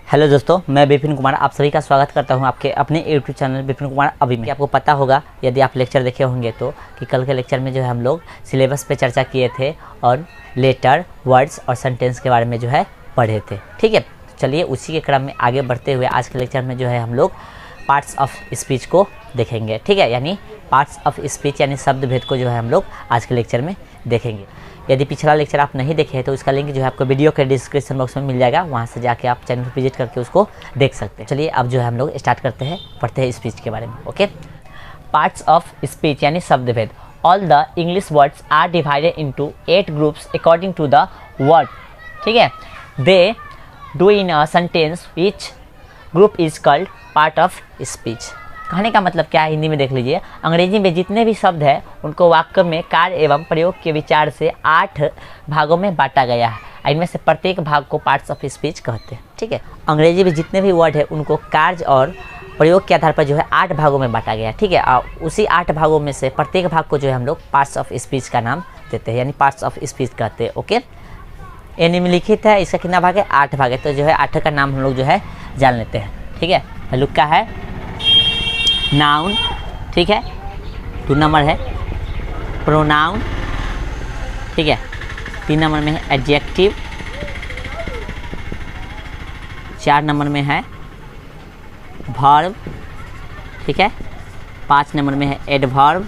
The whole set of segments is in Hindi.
हेलो दोस्तों, मैं विपिन कुमार आप सभी का स्वागत करता हूं आपके अपने यूट्यूब चैनल विपिन कुमार अभी में। आपको पता होगा यदि आप लेक्चर देखे होंगे तो कि कल के लेक्चर में जो है हम लोग सिलेबस पे चर्चा किए थे और लेटर, वर्ड्स और सेंटेंस के बारे में जो है पढ़े थे। ठीक है, चलिए उसी के क्रम में आगे बढ़ते हुए आज के लेक्चर में जो है हम लोग पार्ट्स ऑफ स्पीच को देखेंगे। ठीक है, यानी पार्ट्स ऑफ स्पीच यानी शब्द भेद को जो है हम लोग आज के लेक्चर में देखेंगे। यदि पिछला लेक्चर आप नहीं देखे हैं तो उसका लिंक जो है आपको वीडियो के डिस्क्रिप्शन बॉक्स में मिल जाएगा, वहाँ से जाके आप चैनल पर विजिट करके उसको देख सकते हैं। चलिए अब जो है हम लोग स्टार्ट करते हैं, पढ़ते हैं स्पीच के बारे में। ओके, पार्ट्स ऑफ स्पीच यानी शब्द भेद। All the English words are divided into 8 groups according to the word. ठीक है, they do in a sentence which group is called part of speech. कहने का मतलब क्या है, हिंदी में देख लीजिए। अंग्रेजी में जितने भी शब्द हैं उनको वाक्य में कार्य एवं प्रयोग के विचार से 8 भागों में बांटा गया है। इनमें से प्रत्येक भाग को पार्ट्स ऑफ स्पीच कहते हैं। ठीक है, अंग्रेजी में जितने भी वर्ड है उनको कार्य और प्रयोग के आधार पर जो है 8 भागों में बांटा गया है। ठीक है, और उसी 8 भागों में से प्रत्येक भाग को जो है हम लोग पार्ट्स ऑफ स्पीच का नाम देते हैं, यानी पार्ट्स ऑफ स्पीच कहते हैं। ओके, ये निम्नलिखित है, इसका कितना भाग है? 8 भाग है। तो जो है 8 का नाम हम लोग जो है जान लेते हैं। ठीक है, पहलू का है नाउन। ठीक है, 2 नंबर है प्रोनाउन। ठीक है, 3 नंबर में है एडजेक्टिव। 4 नंबर में है वर्ब। ठीक है, 5 नंबर में है एडवर्ब।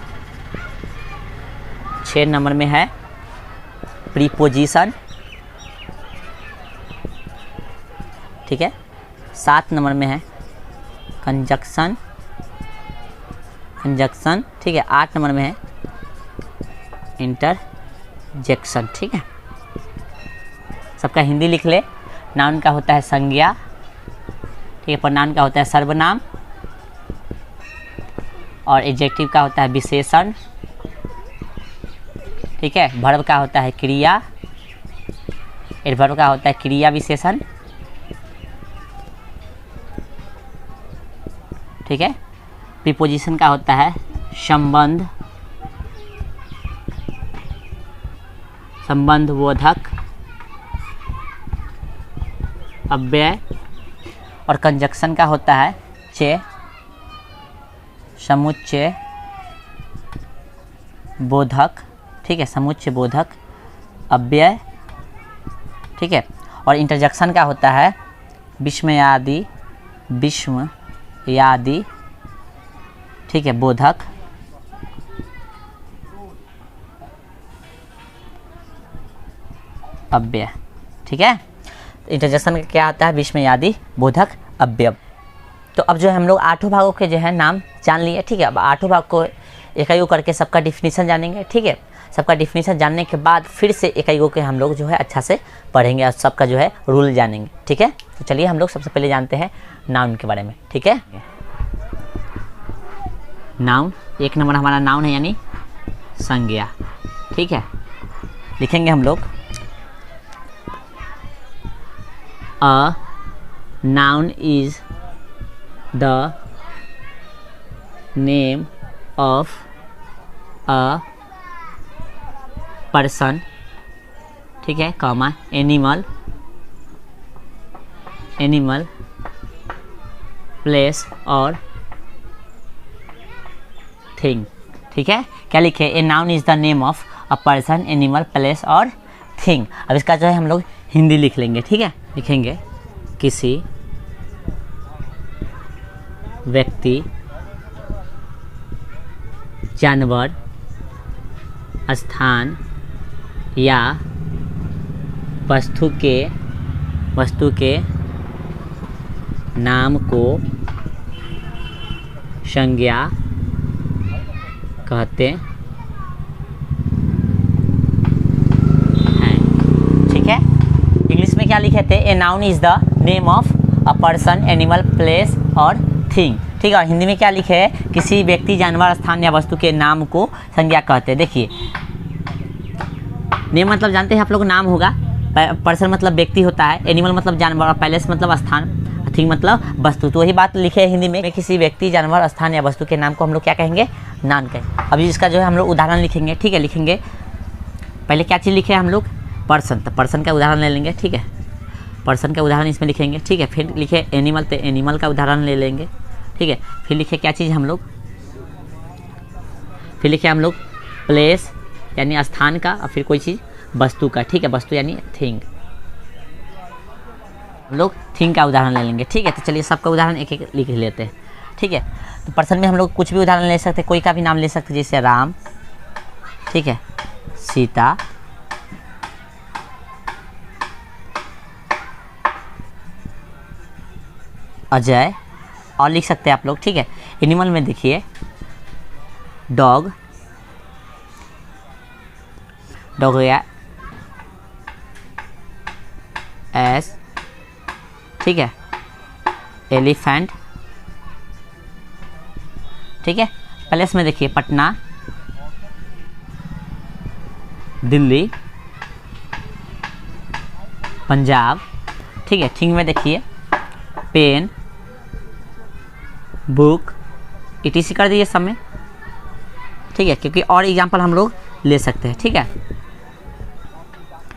6 नंबर में है प्रीपोजिशन। ठीक है, 7 नंबर में है कंजक्शन। ठीक है, 8 नंबर में है इंटरजेक्शन। ठीक है, सबका हिंदी लिख ले। नाउन का होता है संज्ञा। ठीक है, प्रोनाउन का होता है सर्वनाम और एडजेक्टिव का होता है विशेषण। ठीक है, वर्ब का होता है क्रिया। एडवर्ब का होता है क्रिया विशेषण। ठीक है, प्रीपोजिशन का होता है संबंध, संबंधबोधक अव्यय। और कंजक्शन का होता है चे, समुच्चय बोधक। ठीक है, समुच्चय बोधक अव्यय। ठीक है, और इंटरजेक्शन का होता है विस्मयादि, विस्मयादि। ठीक है, बोधक अव्यय। ठीक है, इंटरजेक्शन का क्या आता है? विस्मयादि बोधक अव्यय। तो अब जो है हम लोग 8 भागों के जो है नाम जान लिए। ठीक है, अब 8 भाग को एक करके सबका डिफिनीशन जानेंगे। ठीक है, सबका डिफिनीशन जानने के बाद फिर से एक के हम लोग जो है अच्छा से पढ़ेंगे और सबका जो है रूल जानेंगे। ठीक है, तो चलिए हम लोग सबसे पहले जानते हैं नाउन के बारे में। ठीक है, नाउन 1 नंबर हमारा नाउन है यानी संज्ञा। ठीक है, लिखेंगे हम लोग a noun is the name of a person. ठीक है, कॉमा एनिमल, प्लेस और थिंग। ठीक है, क्या लिखे? A noun is the name of a person, animal, place और थिंग। अब इसका जो है हम लोग हिंदी लिख लेंगे। ठीक है, लिखेंगे किसी व्यक्ति, जानवर, स्थान या वस्तु के नाम को संज्ञा कहते हैं। ठीक है, इंग्लिश में क्या लिखे थे? A noun is the name of a person, animal, place और थिंग। ठीक है, और हिंदी में क्या लिखे है? किसी व्यक्ति, जानवर, स्थान या वस्तु के नाम को संज्ञा कहते हैं। देखिए, नेम मतलब जानते हैं आप लोग, नाम होगा। पर्सन मतलब व्यक्ति होता है, एनिमल मतलब जानवर और प्लेस मतलब स्थान, थिंग मतलब वस्तु। तो वही बात लिखे है हिंदी में, किसी व्यक्ति, जानवर, स्थान या वस्तु के नाम को हम लोग क्या कहेंगे? नाउन कहेंगे। अभी इसका जो है हम लोग उदाहरण लिखेंगे। ठीक है, लिखेंगे पहले क्या चीज़ लिखे हम लोग? पर्सन। तो पर्सन का उदाहरण ले लेंगे। ठीक है, पर्सन का उदाहरण इसमें लिखेंगे, ठीक है। फिर लिखे एनिमल, तो एनिमल का उदाहरण ले लेंगे, ठीक है। फिर लिखे क्या चीज़ हम लोग, फिर लिखे हम लोग प्लेस यानी स्थान का, और फिर कोई चीज़ वस्तु का, ठीक है। वस्तु यानी थिंग, हम लोग थिंग का उदाहरण ले लेंगे, ठीक है। तो चलिए सबका उदाहरण एक एक लिख लेते हैं, ठीक है। तो पर्सन में हम लोग कुछ भी उदाहरण ले सकते हैं, कोई का भी नाम ले सकते हैं, जैसे राम, ठीक है, सीता, अजय, और लिख सकते हैं आप लोग, ठीक है। एनिमल में देखिए डॉग, डॉग हो गया एस, ठीक है। एलिफेंट, ठीक है। प्लेस में देखिए पटना, दिल्ली, पंजाब, ठीक है। थिंग में देखिए पेन, बुक, ETC कर दीजिए सब में, ठीक है, क्योंकि और एग्जाम्पल हम लोग ले सकते हैं, ठीक है।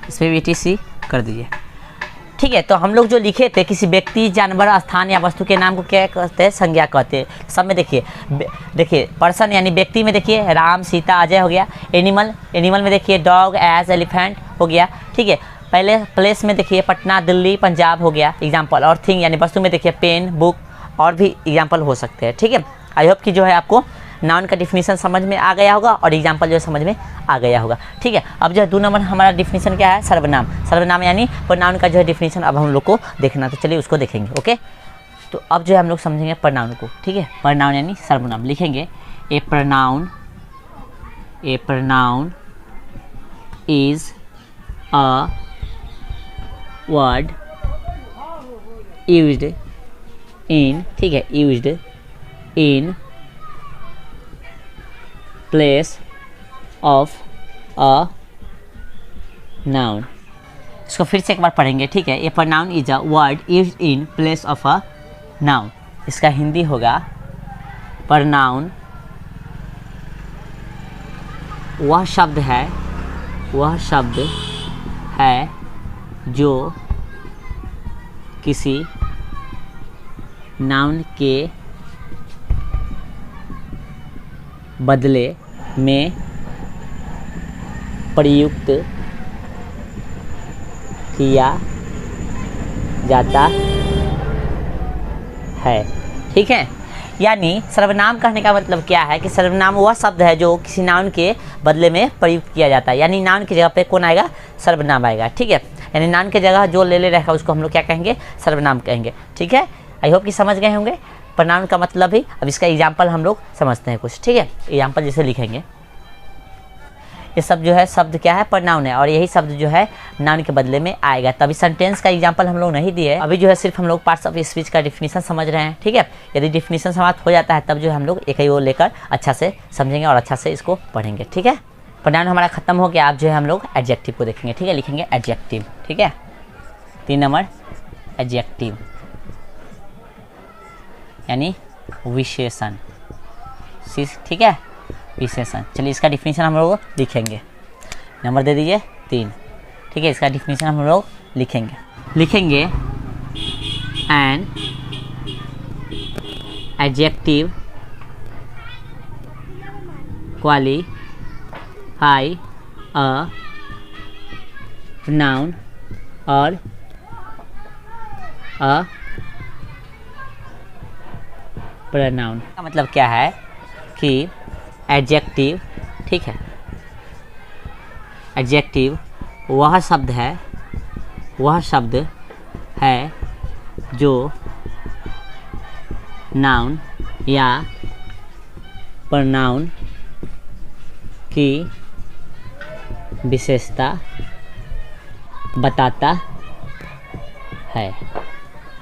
इसमें भी ETC कर दीजिए, ठीक है। तो हम लोग जो लिखे थे किसी व्यक्ति, जानवर, स्थान या वस्तु के नाम को क्या कहते हैं, संज्ञा कहते हैं। सब में देखिए, देखिए पर्सन यानी व्यक्ति में देखिए राम, सीता, अजय हो गया। एनिमल, एनिमल में देखिए डॉग, एस, एलिफेंट हो गया, ठीक है। पहले प्लेस में देखिए पटना, दिल्ली, पंजाब हो गया एग्जाम्पल, और थिंग यानी वस्तु में देखिए पेन, बुक, और भी एग्जाम्पल हो सकते हैं, ठीक है। आई होप कि जो है आपको नाउन का डिफिनीशन समझ में आ गया होगा और एग्जाम्पल जो है समझ में आ गया होगा, ठीक है। अब जो है 2 नंबर हमारा डिफिनीशन क्या है, सर्वनाम। सर्वनाम यानी प्रोनाउन का जो है डिफिनीशन अब हम लोग को देखना, तो चलिए उसको देखेंगे, ओके। तो अब जो है हम लोग समझेंगे प्रोनाउन को, ठीक है। प्रोनाउन यानी सर्वनाम, लिखेंगे a pronoun, a pronoun is a word used in, ठीक है, used in place of a noun. इसको फिर से एक बार पढ़ेंगे, ठीक है। A pronoun is a word used in place of a noun. इसका हिंदी होगा प्रोनाउन वह शब्द है, वह शब्द है जो किसी नाउन के बदले में प्रयुक्त किया जाता है, ठीक है। यानी सर्वनाम कहने का मतलब क्या है कि सर्वनाम वह शब्द है जो किसी नाउन के बदले में प्रयुक्त किया जाता है, यानी नाउन की जगह पे कौन आएगा, सर्वनाम आएगा, ठीक है। यानी नाउन की जगह जो ले रहेगा उसको हम लोग क्या कहेंगे, सर्वनाम कहेंगे, ठीक है। आई होप कि समझ गए होंगे प्रोनाउन का मतलब ही। अब इसका एग्जाम्पल हम लोग समझते हैं कुछ, ठीक है। एग्जाम्पल जैसे लिखेंगे, ये सब जो है शब्द क्या है, प्रोनाउन है, और यही शब्द जो है नाउन के बदले में आएगा। तभी सेंटेंस का एग्जाम्पल हम लोग नहीं दिए, अभी जो है सिर्फ हम लोग पार्ट्स ऑफ स्पीच का डिफिनीशन समझ रहे हैं, ठीक है। यदि डिफिनीशन समाप्त हो जाता है तब जो है हम लोग एक ही वो लेकर अच्छा से समझेंगे और अच्छा से इसको पढ़ेंगे, ठीक है। प्रोनाउन हमारा खत्म हो गया, आप जो है हम लोग एडजेक्टिव को देखेंगे, ठीक है। लिखेंगे एडजेक्टिव, ठीक है। 3 नंबर एडजेक्टिव यानी विशेषण, ठीक है, विशेषण। चलिए इसका डिफिनीशन हम लोग लिखेंगे, नंबर दे दीजिए 3, ठीक है। इसका डिफिनीशन हम लोग लिखेंगे an adjective qualify a noun और अ प्रोनाउन। का मतलब क्या है कि एडजेक्टिव, ठीक है, एडजेक्टिव वह शब्द है जो नाउन या प्रोनाउन की विशेषता बताता है,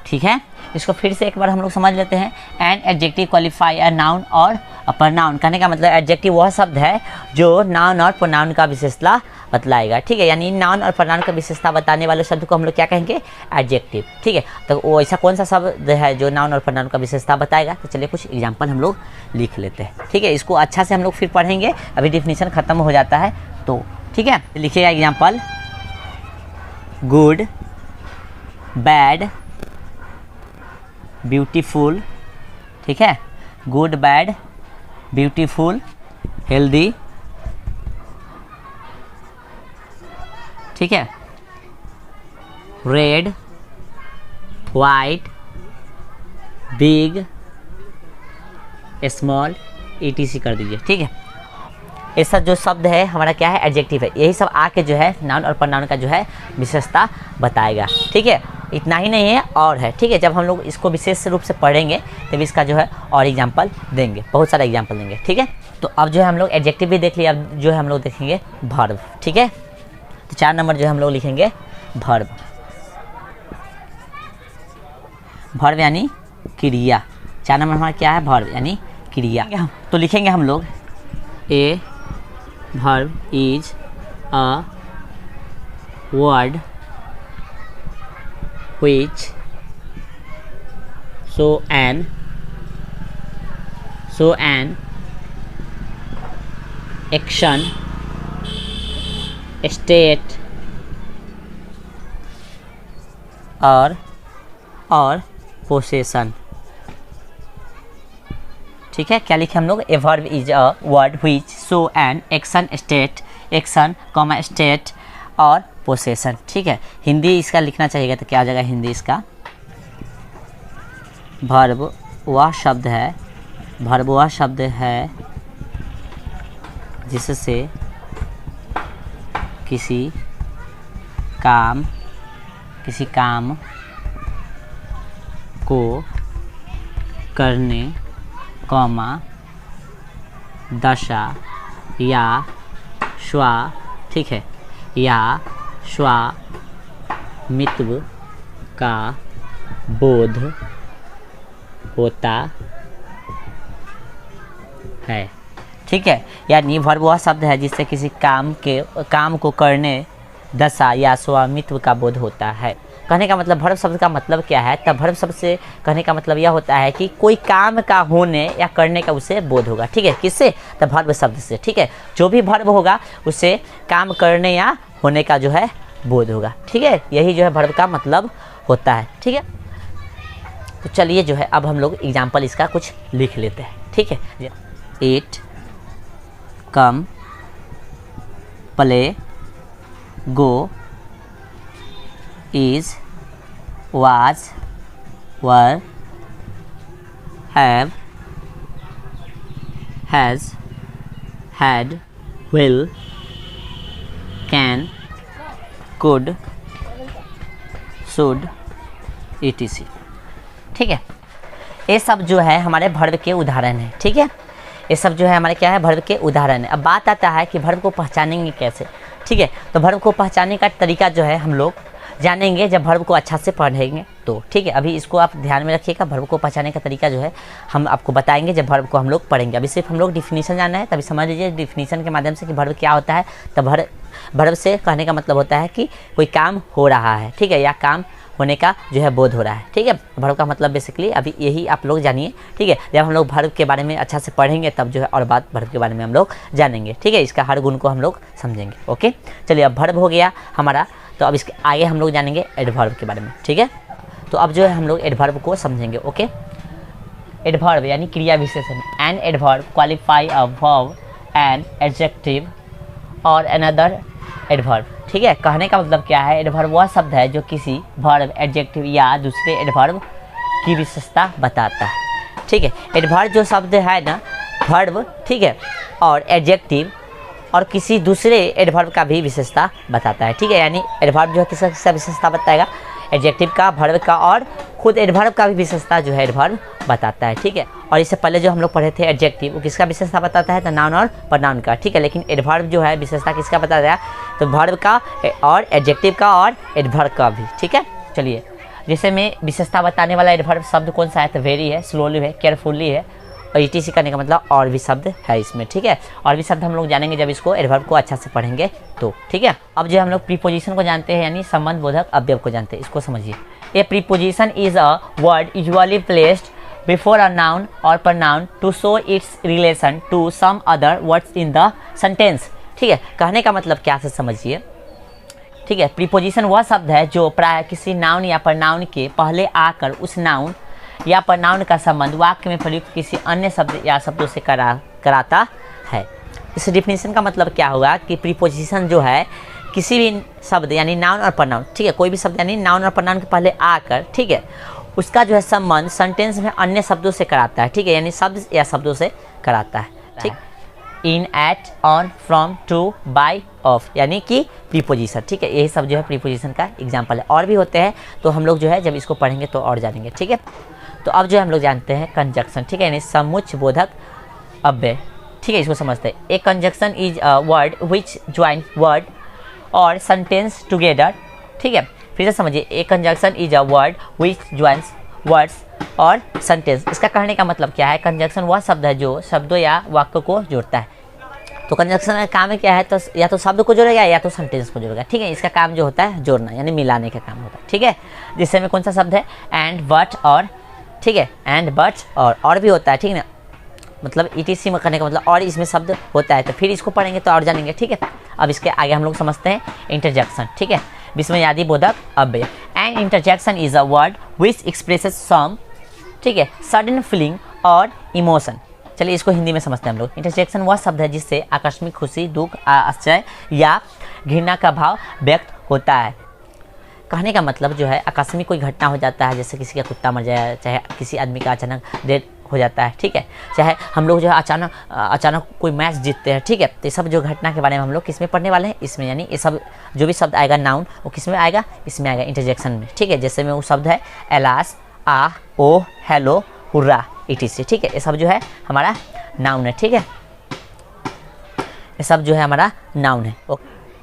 ठीक है। इसको फिर से एक बार हम लोग समझ लेते हैं। An adjective qualify a noun और प्रोनाउन, कहने का मतलब एडजेक्टिव वह शब्द है जो नाउन और प्रोनाउन का विशेषता बतलाएगा, ठीक है। यानी नाउन और प्रोनाउन का विशेषता बताने वाले शब्द को हम लोग क्या कहेंगे, एडजेक्टिव, ठीक है। तो वो ऐसा कौन सा शब्द है जो नाउन और प्रोनाउन का विशेषता बताएगा, तो चलिए कुछ एग्जाम्पल हम लोग लिख लेते हैं, ठीक है। इसको अच्छा से हम लोग फिर पढ़ेंगे, अभी डिफिनीशन खत्म हो जाता है तो, ठीक है। लिखिएगा एग्जाम्पल, गुड, बैड, ब्यूटीफुल, ठीक है, गुड, बैड, ब्यूटीफुल, हेल्दी, ठीक है, red, white, big, small, etc कर दीजिए, ठीक है। ये सब जो शब्द है हमारा क्या है, एडजेक्टिव है। यही सब आके जो है नाउन और प्रोनाउन का जो है विशेषता बताएगा, ठीक है। इतना ही नहीं है, और है, ठीक है। जब हम लोग इसको विशेष रूप से पढ़ेंगे तब इसका जो है और एग्जाम्पल देंगे, बहुत सारा एग्जाम्पल देंगे, ठीक है। तो अब जो है हम लोग एडजेक्टिव भी देख लिया, अब जो है हम लोग देखेंगे वर्ब, ठीक है। तो 4 नंबर जो है हम लोग लिखेंगे वर्ब। वर्ब यानी क्रिया। 4 नंबर हमारा क्या है, वर्ब यानी क्रिया। तो लिखेंगे हम लोग ए verb is a word which show an action, state और possession, ठीक है। क्या लिखे हम लोग, a verb is a word which show an action, state, action comma state और पोसेशन, ठीक है। हिंदी इसका लिखना चाहिएगा तो क्या आ जाएगा हिंदी इसका, वर्ब वह शब्द है, वर्ब वह शब्द है जिससे किसी काम को करने कॉमा दशा या स्वा, ठीक है, या स्वामित्व का बोध होता है, ठीक है। यानी वर्ब वह शब्द है जिससे किसी काम को करने दशा या स्वामित्व का बोध होता है। कहने का मतलब वर्ब शब्द का मतलब क्या है, तब वर्ब शब्द से कहने का मतलब यह होता है कि कोई काम का होने या करने का उसे बोध होगा, ठीक है। किससे, तब वर्ब शब्द से, ठीक है। जो भी वर्ब होगा उससे काम करने या होने का जो है बोध होगा, ठीक है। यही जो है वर्ब का मतलब होता है, ठीक है। तो चलिए जो है अब हम लोग एग्जाम्पल इसका कुछ लिख लेते हैं, ठीक है। Eat, come, play, go, is, was, were, have, has, had, will, can, could, should, etc, ठीक है। ये सब जो है हमारे वर्ब के उदाहरण है, ठीक है। ये सब जो है हमारे क्या है, वर्ब के उदाहरण है। अब बात आता है कि वर्ब को पहचानेंगे कैसे, ठीक है। तो वर्ब को पहचानने का तरीका जो है हम लोग जानेंगे जब वर्ब को अच्छा से पढ़ेंगे तो, ठीक है। अभी इसको आप ध्यान में रखिएगा, वर्ब को पहचानने का तरीका जो है हम आपको बताएंगे जब वर्ब को हम लोग पढ़ेंगे। अभी सिर्फ हम लोग डिफिनीशन जानना है, तभी समझ लीजिए डिफिनीशन के माध्यम से कि वर्ब क्या होता है। तब वर्ब से कहने का मतलब होता है कि कोई काम हो रहा है, ठीक है, या काम होने का जो है बोध हो रहा है, ठीक है। वर्ब का मतलब बेसिकली अभी यही आप लोग जानिए, ठीक है। जब हम लोग वर्ब के बारे में अच्छा से पढ़ेंगे तब जो है और बात वर्ब के बारे में हम लोग जानेंगे, ठीक है। इसका हर गुण को हम लोग समझेंगे, ओके। चलिए अब वर्ब हो गया हमारा, तो अब इसके आगे हम लोग जानेंगे एडवर्ब के बारे में, ठीक है। तो अब जो है हम लोग एडवर्ब को समझेंगे, ओके। एडवर्ब यानी क्रिया विशेषण। An adverb qualify a verb, an adjective और अनदर एडवर्ब, ठीक है। कहने का मतलब क्या है, एडवर्ब वह शब्द है जो किसी वर्ब, एडजेक्टिव या दूसरे एडवर्ब की विशेषता बताता है, ठीक है। एडवर्ब जो शब्द है ना, वर्ब, ठीक है, और एडजेक्टिव और किसी दूसरे एडवर्ब का भी विशेषता बताता है, ठीक है। यानी एडवर्ब जो है किसका विशेषता बताएगा, एडजेक्टिव का, वर्ब का, और खुद एडवर्ब का भी विशेषता जो है एडवर्ब बताता है, ठीक है। और इससे पहले जो हम लोग पढ़े थे एडजेक्टिव, वो किसका विशेषता बताता है, तो नाउन और प्रोनाउन का, ठीक है। लेकिन एडवर्ब जो है विशेषता किसका बताता है, तो वर्ब का और एडजेक्टिव का और एडवर्ब का भी, ठीक है। चलिए जैसे में विशेषता बताने वाला एडवर्ब शब्द कौन सा है, तो वेरी है, स्लोली है, केयरफुली है, और etc करने का मतलब और भी शब्द है इसमें, ठीक है। और भी शब्द हम लोग जानेंगे जब इसको एडवर्ब को अच्छा से पढ़ेंगे तो, ठीक है। अब जो हम लोग प्रीपोजिशन को जानते हैं, यानी संबंध बोधक अवयव को जानते हैं, इसको समझिए। A preposition is a word usually placed before a noun or pronoun to show its relation to some other words in the sentence, ठीक है। कहने का मतलब क्या से समझिए, ठीक है। प्रीपोजिशन वह शब्द है जो प्राय किसी नाउन या प्रनाउन के पहले आकर उस नाउन या प्रनाउन का संबंध वाक्य में प्रयुक्त किसी अन्य शब्द या शब्दों से कराता है। इस डिफिनीशन का मतलब क्या होगा कि प्रीपोजिशन जो है किसी भी शब्द यानी नाउन और प्रनाउन, ठीक है, कोई भी शब्द यानी नाउन और प्रनाउन के पहले आकर, ठीक है, उसका जो है संबंध सेंटेंस में अन्य शब्दों से कराता है, ठीक है, यानी शब्द या शब्दों से कराता है, ठीक। In, at, on, from, to, by, of, यानी कि प्रीपोजिशन, ठीक है, यही सब जो है प्रीपोजिशन का एग्जाम्पल है। और भी होते हैं तो हम लोग जो है जब इसको पढ़ेंगे तो और जानेंगे, ठीक है। तो अब जो हम लोग जानते हैं कंजक्शन, ठीक है, यानी समुच्चय बोधक अव्यय, ठीक है, इसको समझते हैं। A conjunction is a word which join word और सेंटेंस टुगेदर, ठीक है, फिर से समझिए। A conjunction is a word which joins words और सेंटेंस। इसका कहने का मतलब क्या है? कंजक्शन वह शब्द है जो शब्दों या वाक्यों को जोड़ता है। तो कंजक्शन का काम क्या है? तो या तो शब्द को जोड़ेगा या तो सेंटेंस को जोड़ेगा, ठीक है। इसका काम जो होता है जोड़ना यानी मिलाने का काम होता है, ठीक है। जिससे में कौन सा शब्द है? एंड, बट और, ठीक है, एंड, बट और भी होता है, ठीक है ना, मतलब ETC में करने का मतलब और इसमें शब्द होता है। तो फिर इसको पढ़ेंगे तो और जानेंगे, ठीक है। अब इसके आगे हम लोग समझते हैं इंटरजेक्शन, ठीक है, विस्मयादि बोधक अव्यय। And interjection is a word which expresses some, ठीक है, सडन फीलिंग और इमोशन। चलिए इसको हिंदी में समझते हैं हम लोग। इंटरजेक्शन वह शब्द है जिससे आकस्मिक खुशी, दुख, आश्चर्य या घृणा का भाव व्यक्त होता है। कहने का मतलब जो है आकस्मिक कोई घटना हो जाता है, जैसे किसी का कुत्ता मर जाए, चाहे किसी आदमी का अचानक डेथ हो जाता है, ठीक है, चाहे हम लोग जो है अचानक कोई मैच जीतते हैं, ठीक है। तो ये सब जो घटना के बारे में हम लोग किस में पढ़ने वाले हैं? इसमें, यानी ये सब जो भी शब्द आएगा नाउन वो किस में आएगा? इसमें आएगा, इंटरजेक्शन में, ठीक है। जैसे में वो शब्द है एलास, आ, ओ, हेलो, हुर्रा, ETC, ठीक है, ये सब जो है हमारा नाउन है, ठीक है, ये सब जो है हमारा नाउन है।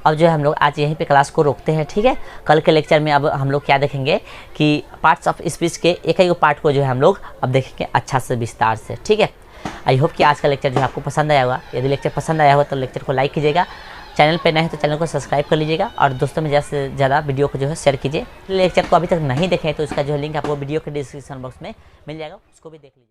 अब जो है हम लोग आज यहीं पे क्लास को रोकते हैं, ठीक है। कल के लेक्चर में अब हम लोग क्या देखेंगे कि पार्ट्स ऑफ स्पीच के एक एक पार्ट को जो है हम लोग अब देखेंगे अच्छा से विस्तार से, ठीक है। आई होप कि आज का लेक्चर जो है आपको पसंद आया होगा। यदि लेक्चर पसंद आया होगा तो लेक्चर को लाइक कीजिएगा, चैनल पे नए हैं तो चैनल को सब्सक्राइब कर लीजिएगा और दोस्तों में ज़्यादा से ज़्यादा वीडियो को जो है शेयर कीजिए। लेक्चर को अभी तक नहीं देखें तो इसका जो है लिंक आपको वीडियो के डिस्क्रिप्शन बॉक्स में मिल जाएगा, उसको भी देख लीजिए।